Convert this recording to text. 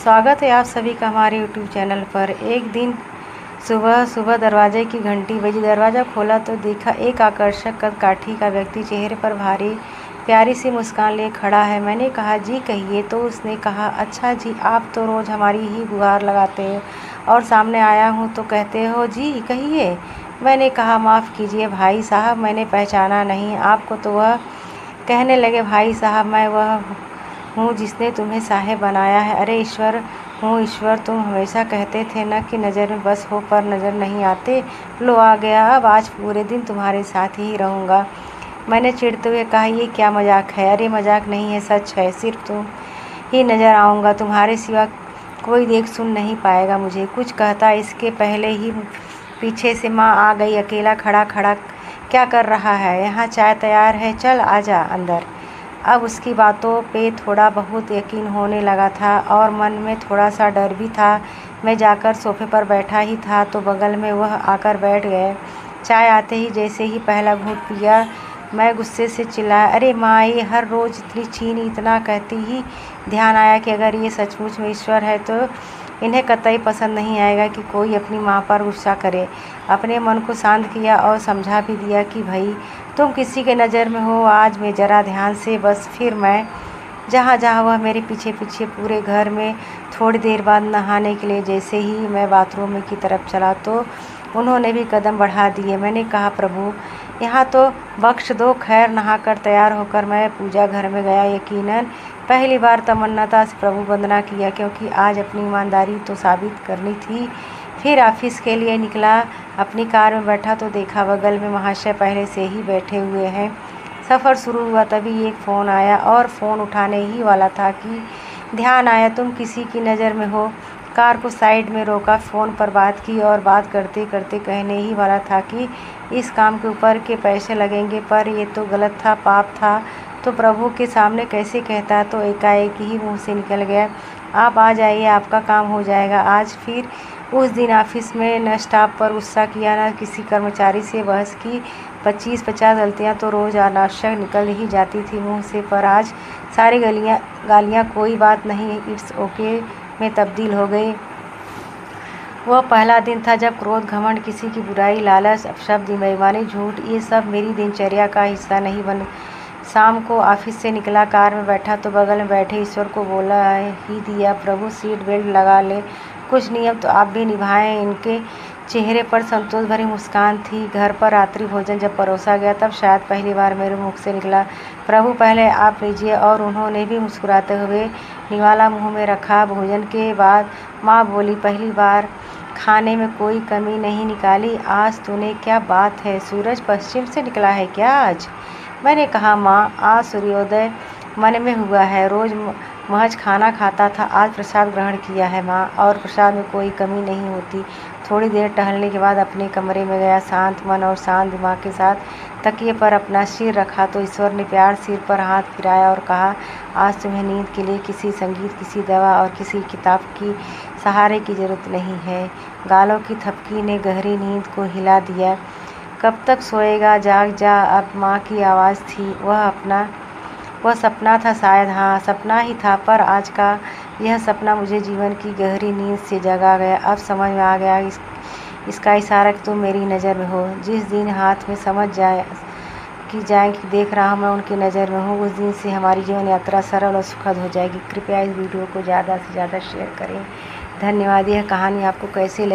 स्वागत है आप सभी का हमारे यूट्यूब चैनल पर। एक दिन सुबह सुबह दरवाजे की घंटी बजी। दरवाज़ा खोला तो देखा एक आकर्षक कदकाठी का व्यक्ति चेहरे पर भारी प्यारी सी मुस्कान लिए खड़ा है। मैंने कहा, जी कहिए। तो उसने कहा, अच्छा जी, आप तो रोज़ हमारी ही गुहार लगाते हो और सामने आया हूँ तो कहते हो जी कहिए। मैंने कहा, माफ़ कीजिए भाई साहब, मैंने पहचाना नहीं आपको। तो वह कहने लगे, भाई साहब, मैं वह हूँ जिसने तुम्हें साहेब बनाया है। अरे ईश्वर हूँ ईश्वर, तुम हमेशा कहते थे न कि नज़र में बस हो पर नज़र नहीं आते। लो आ गया, अब आज पूरे दिन तुम्हारे साथ ही रहूँगा। मैंने चिढ़ते हुए कहा, ये क्या मजाक है। अरे मजाक नहीं है, सच है। सिर्फ तुम ही नज़र आऊँगा, तुम्हारे सिवा कोई देख सुन नहीं पाएगा मुझे। कुछ कहता इसके पहले ही पीछे से माँ आ गई। अकेला खड़ा खड़ा क्या कर रहा है यहाँ? चाय तैयार है, चल आजा अंदर। अब उसकी बातों पे थोड़ा बहुत यकीन होने लगा था और मन में थोड़ा सा डर भी था। मैं जाकर सोफे पर बैठा ही था तो बगल में वह आकर बैठ गए। चाय आते ही जैसे ही पहला घूंट पिया, मैं गुस्से से चिल्लाया, अरे माँ, ये हर रोज़ इतनी चीनी। इतना कहती ही ध्यान आया कि अगर ये सचमुच में ईश्वर है तो इन्हें कतई पसंद नहीं आएगा कि कोई अपनी माँ पर गुस्सा करे। अपने मन को शांत किया और समझा भी दिया कि भाई, तुम किसी के नज़र में हो आज में ज़रा ध्यान से बस। फिर मैं जहाँ जहाँ वह मेरे पीछे पीछे पूरे घर में। थोड़ी देर बाद नहाने के लिए जैसे ही मैं बाथरूम की तरफ चला तो उन्होंने भी कदम बढ़ा दिए। मैंने कहा, प्रभु यहाँ तो बख्श दो। खैर, नहाकर तैयार होकर मैं पूजा घर में गया। यकीनन पहली बार तमन्नाता से प्रभु वंदना किया, क्योंकि आज अपनी ईमानदारी तो साबित करनी थी। फिर ऑफिस के लिए निकला। अपनी कार में बैठा तो देखा बगल में महाशय पहले से ही बैठे हुए हैं। सफ़र शुरू हुआ तभी एक फ़ोन आया और फ़ोन उठाने ही वाला था कि ध्यान आया, तुम किसी की नज़र में हो। कार को साइड में रोका, फ़ोन पर बात की और बात करते करते कहने ही वाला था कि इस काम के ऊपर के पैसे लगेंगे, पर ये तो गलत था, पाप था। तो प्रभु के सामने कैसे कहता। तो एकाएक ही मुंह से निकल गया, आप आ जाइए, आपका काम हो जाएगा आज। फिर उस दिन ऑफिस में न स्टाफ पर गुस्सा किया, न किसी कर्मचारी से बहस की। 25-50 गलतियाँ तो रोज़ अनावश्यक निकल ही जाती थी मुंह से, पर आज सारी गालियाँ कोई बात नहीं, इट्स ओके में तब्दील हो गई। वह पहला दिन था जब क्रोध, घमंड, किसी की बुराई, लालच, अपशब्द, बेईमानी, झूठ, ये सब मेरी दिनचर्या का हिस्सा नहीं बन। शाम को ऑफिस से निकला, कार में बैठा तो बगल में बैठे ईश्वर को बोला ही दिया, प्रभु सीट बेल्ट लगा ले, कुछ नियम तो आप भी निभाएं। इनके चेहरे पर संतोष भरी मुस्कान थी। घर पर रात्रि भोजन जब परोसा गया तब शायद पहली बार मेरे मुख से निकला, प्रभु पहले आप लीजिए। और उन्होंने भी मुस्कुराते हुए निवाला मुँह में रखा। भोजन के बाद माँ बोली, पहली बार खाने में कोई कमी नहीं निकाली। आज तूने, क्या बात है, सूरज पश्चिम से निकला है क्या आज? मैंने कहा, माँ, आज सूर्योदय मन में हुआ है। रोज़ महज खाना खाता था, आज प्रसाद ग्रहण किया है माँ, और प्रसाद में कोई कमी नहीं होती। थोड़ी देर टहलने के बाद अपने कमरे में गया। शांत मन और शांत दिमाग के साथ तकिए पर अपना सिर रखा तो ईश्वर ने प्यार सिर पर हाथ फिराया और कहा, आज तुम्हें नींद के लिए किसी संगीत, किसी दवा और किसी किताब की सहारे की ज़रूरत नहीं है। गालों की थपकी ने गहरी नींद को हिला दिया। कब तक सोएगा, जाग जा। अब माँ की आवाज़ थी। वह सपना था शायद। हाँ, सपना ही था, पर आज का यह सपना मुझे जीवन की गहरी नींद से जगा गया। अब समझ में आ गया इसका इशारा कि तुम मेरी नज़र में हो। जिस दिन हाथ में समझ जाए कि देख रहा हूँ मैं उनकी नज़र में हूँ, उस दिन से हमारी जीवन यात्रा सरल और सुखद हो जाएगी। कृपया इस वीडियो को ज़्यादा से ज़्यादा शेयर करें। धन्यवाद। यह कहानी आपको कैसी लगी?